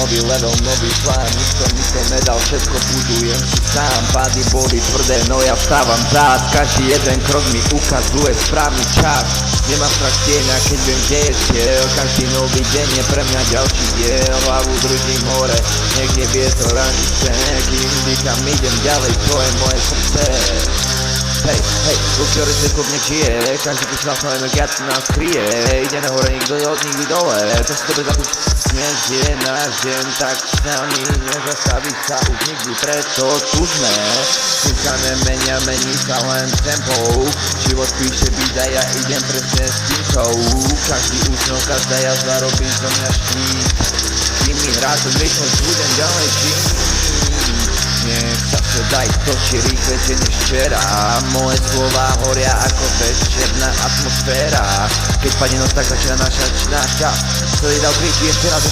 nový level, nový plán. Nikto mi to nedal, všetko budujem si sám. Pády boli tvrdé, no ja vstávam zás. Každý jeden krok mi ukazuje správny čas. Nemám strach z tieňa, keď viem, kde je cieľ. Každý nový deň je pre mňa ďalší diel. Hlavu držím hore, nech je vietor ani sen. Kým dýcham, idem ďalej, to je moje srdce. Hej, hej, ruky hore svetko v nech žije. Každý kus nás energia tu nás kryje. Ideme hore, nikdy dole. To si dobre zapúšť. Dnes je náš deň, tak s nami nezastaví sa už nikdy, preto tu sme. Dneska nemenia, mení sa len tempou. Život píše byť a ja idem presne s týmkou. Každý úsmev, každá jazda robí zo mňa štít. Kým mi hrá tu myšnosť, budem ďalej žiť. Nech sa daj točí rýchlejšie než včera. Moje slová horia ako večerná atmosféra. Keď padne noc, tak začína náš čas. Celý dav kričí ešte raz.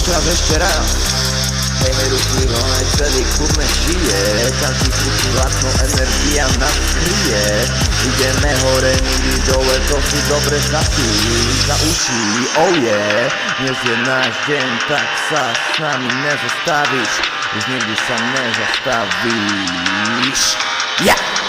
Hej, hej, ruky rovné, celý klub me žije. Každý skutí vlastnou energia nás kryje. Ideme hore, nikdy dole, to si dobre za uši, oh yeah. Dnes je náš deň, tak sa s nami nezastavíš. Už nikdy sa nezastavíš. Yeah!